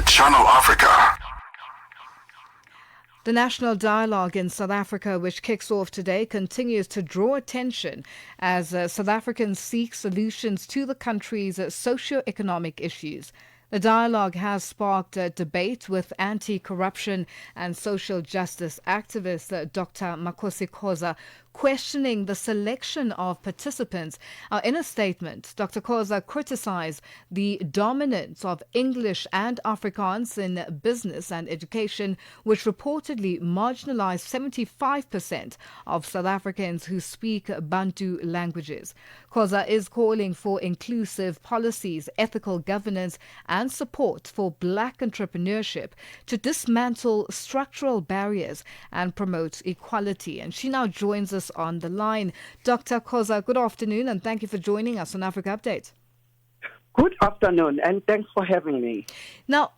Channel Africa. The national dialogue in South Africa, which kicks off today, continues to draw attention as South Africans seek solutions to the country's socioeconomic issues. The dialogue has sparked a debate with anti-corruption and social justice activist Dr. Makhosi Khoza questioning the selection of participants. In a statement, Dr. Khoza criticized the dominance of English and Afrikaans in business and education, which reportedly marginalized 75% of South Africans who speak Bantu languages. Khoza is calling for inclusive policies, ethical governance, and support for black entrepreneurship to dismantle structural barriers and promote equality. And she now joins us on the line. Dr. Khoza, good afternoon, and thank you for joining us on Africa Update. Good afternoon, and thanks for having me. Now,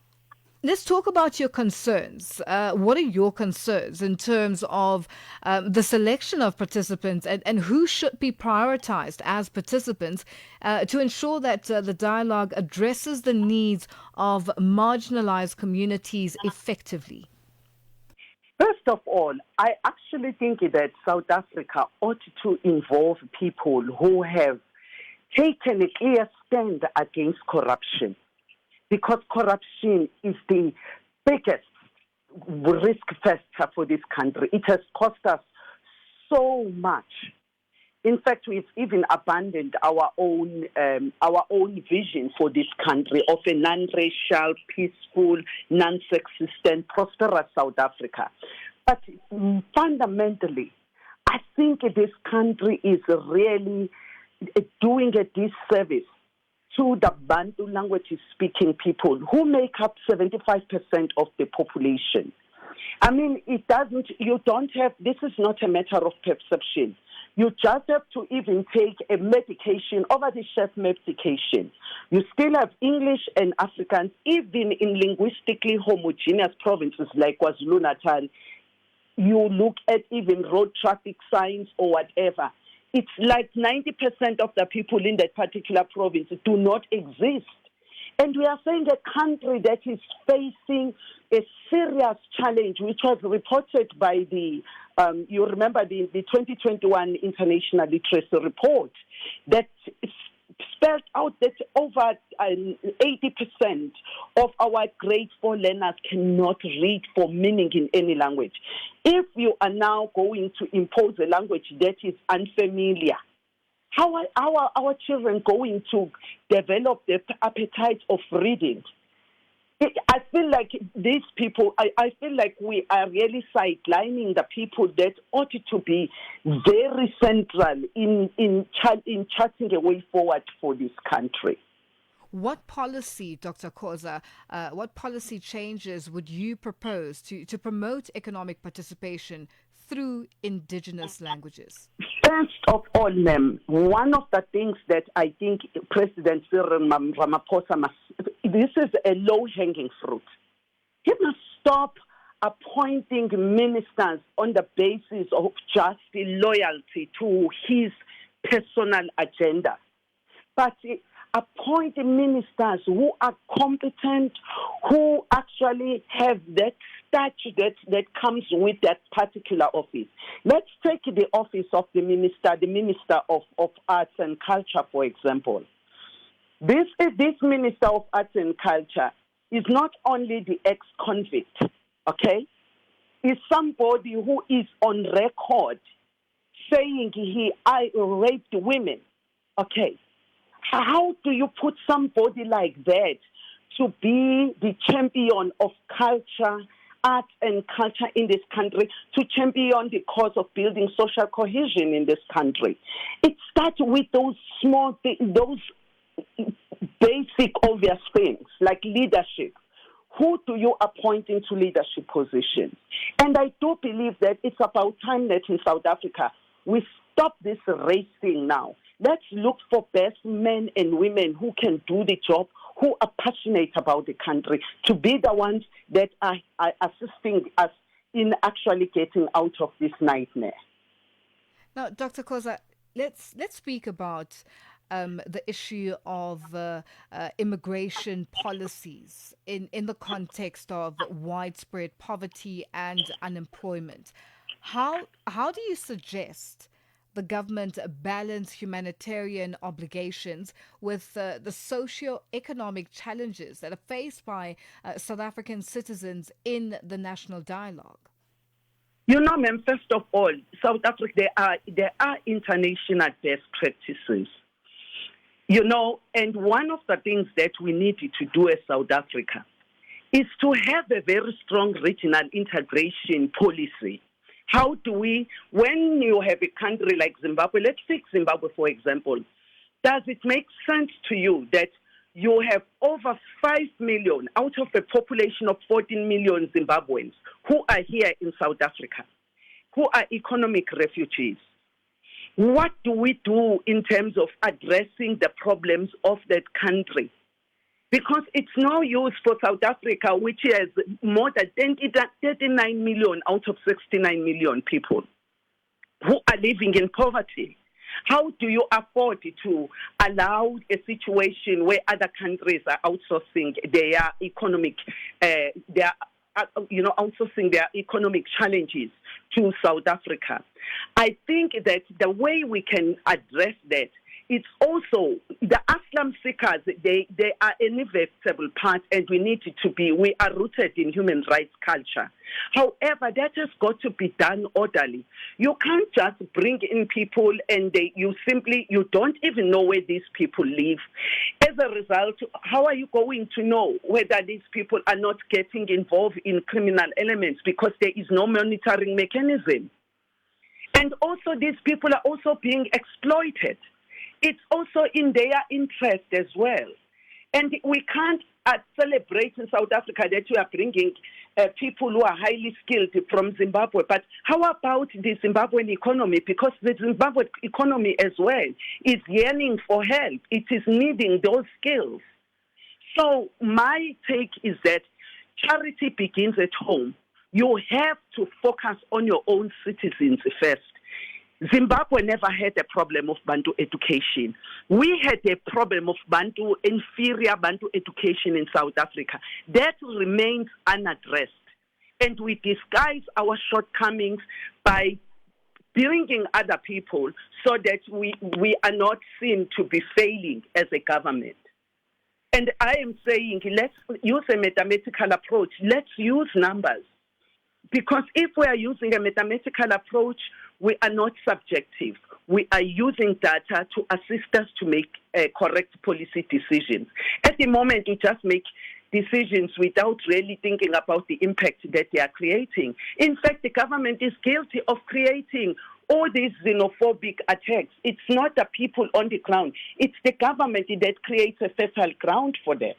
let's talk about your concerns. What are your concerns in terms of the selection of participants and who should be prioritized as participants to ensure that the dialogue addresses the needs of marginalized communities effectively? First of all, I actually think that South Africa ought to involve people who have taken a clear stand against corruption, because corruption is the biggest risk factor for this country. It has cost us so much. In fact, we've even abandoned our own vision for this country of a non-racial, peaceful, non-sexist, prosperous South Africa. But fundamentally, I think this country is really doing a disservice to the Bantu language-speaking people who make up 75% of the population. I mean, this is not a matter of perception. You just have to even take a medication, over-the-shelf medication. You still have English and Afrikaans, even in linguistically homogeneous provinces like KwaZulu-Natal. You look at even road traffic signs or whatever. It's like 90% of the people in that particular province do not exist. And we are saying a country that is facing a serious challenge, which was reported by you remember the 2021 International Literacy Report, that spelled out that over 80% of our grade 4 learners cannot read for meaning in any language. If you are now going to impose a language that is unfamiliar, how are our children going to develop the appetite of reading? I feel like these people, I feel like we are really sidelining the people that ought to be very central in charting a way forward for this country. What policy, Dr. Khoza, what policy changes would you propose to promote economic participation through indigenous languages? First of all, ma'am, one of the things that I think President Cyril Ramaphosa this is a low-hanging fruit. He must stop appointing ministers on the basis of just loyalty to his personal agenda, but appoint ministers who are competent, who actually have that statute that comes with that particular office. Let's take the office of the Minister of Arts and Culture, for example. This Minister of Arts and Culture is not only the ex-convict, okay? Is somebody who is on record saying I raped women, okay? How do you put somebody like that to be the champion of culture, art and culture in this country, to champion the cause of building social cohesion in this country? It starts with those small things, those basic obvious things like leadership. Who do you appoint into leadership positions? And I do believe that it's about time that in South Africa we stop this race thing now. Let's look for best men and women who can do the job, who are passionate about the country, to be the ones that are assisting us in actually getting out of this nightmare. Now, Dr. Khoza, let's speak about the issue of immigration policies in the context of widespread poverty and unemployment. How do you suggest the government balance humanitarian obligations with the socio-economic challenges that are faced by South African citizens in the national dialogue? Ma'am, first of all, South Africa, there are international best practices. And one of the things that we need to do as South Africa is to have a very strong regional integration policy. How do we, when you have a country like Zimbabwe, let's take Zimbabwe for example, does it make sense to you that you have over 5 million out of a population of 14 million Zimbabweans who are here in South Africa, who are economic refugees? What do we do in terms of addressing the problems of that country? Because it's no use for South Africa, which has more than 39 million out of 69 million people who are living in poverty. How do you afford to allow a situation where other countries are outsourcing their economic, outsourcing their economic challenges to South Africa? I think that the way we can address that, it's also the asylum seekers, they are an inevitable part, and we are rooted in human rights culture. However, that has got to be done orderly. You can't just bring in people and you don't even know where these people live. As a result, how are you going to know whether these people are not getting involved in criminal elements because there is no monitoring mechanism? And also these people are also being exploited. It's also in their interest as well. And we can't celebrate in South Africa that we are bringing people who are highly skilled from Zimbabwe. But how about the Zimbabwean economy? Because the Zimbabwean economy as well is yearning for help. It is needing those skills. So my take is that charity begins at home. You have to focus on your own citizens first. Zimbabwe never had a problem of Bantu education. We had a problem of inferior Bantu education in South Africa. That remains unaddressed. And we disguise our shortcomings by bringing other people so that we are not seen to be failing as a government. And I am saying, let's use a mathematical approach. Let's use numbers. Because if we are using a mathematical approach, we are not subjective. We are using data to assist us to make correct policy decisions. At the moment, we just make decisions without really thinking about the impact that they are creating. In fact, the government is guilty of creating all these xenophobic attacks. It's not the people on the ground. It's the government that creates a fertile ground for that,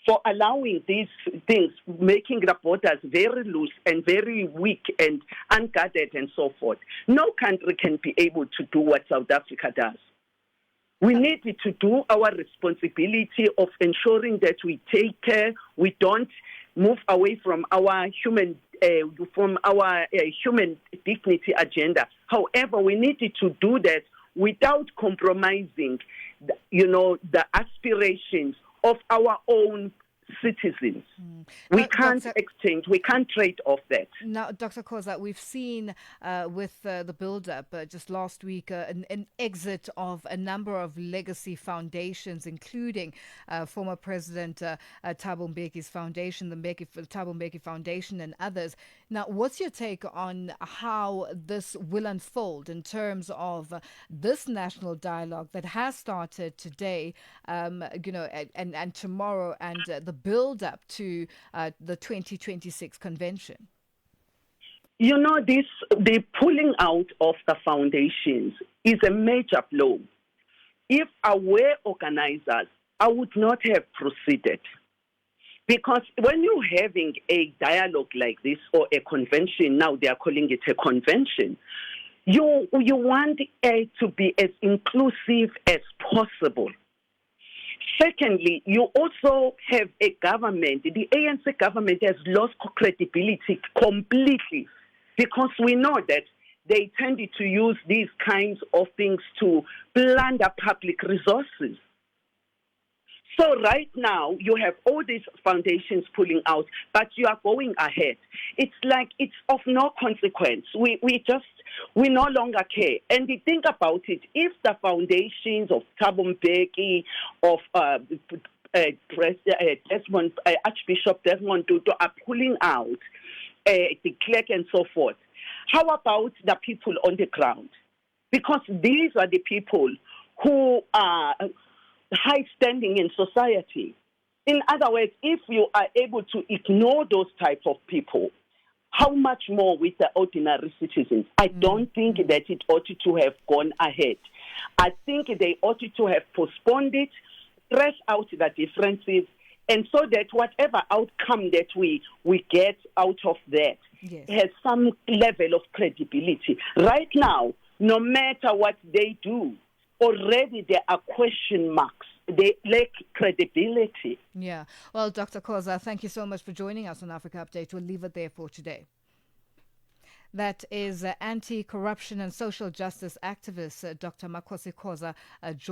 for allowing these things, making the borders very loose and very weak and unguarded and so forth. No country can be able to do what South Africa does. We need to do our responsibility of ensuring that we take care, we don't move away from our human dignity agenda. However, we need to do that without compromising, the aspirations of our own citizens. We can't exchange, we can't trade off that. Now, Dr. Khoza, we've seen with the build-up just last week an exit of a number of legacy foundations, including former President Thabo Mbeki's foundation, the Thabo Mbeki Foundation and others. Now, what's your take on how this will unfold in terms of this national dialogue that has started today, and tomorrow, and the build-up to the 2026 convention? The pulling out of the foundations is a major blow. If I were organizers, I would not have proceeded. Because when you're having a dialogue like this, or a convention, now they are calling it a convention, you want it to be as inclusive as possible. Secondly, you also have a government. The ANC government has lost credibility completely, because we know that they tended to use these kinds of things to plunder public resources. So right now, you have all these foundations pulling out, but you are going ahead. It's like it's of no consequence. We no longer care. And you think about it, if the foundations of Thabo Mbeki, of Archbishop Desmond Tutu are pulling out the clerk and so forth, how about the people on the ground? Because these are the people who are high standing in society. In other words, if you are able to ignore those types of people, how much more with the ordinary citizens? I don't think that it ought to have gone ahead. I think they ought to have postponed it, stress out the differences, and so that whatever outcome that we get out of that has some level of credibility. Right now, no matter what they do, already there are question marks. They lack credibility. Yeah. Well, Dr. Khoza, thank you so much for joining us on Africa Update. We'll leave it there for today. That is anti-corruption and social justice activist Dr. Makhosi Khoza joining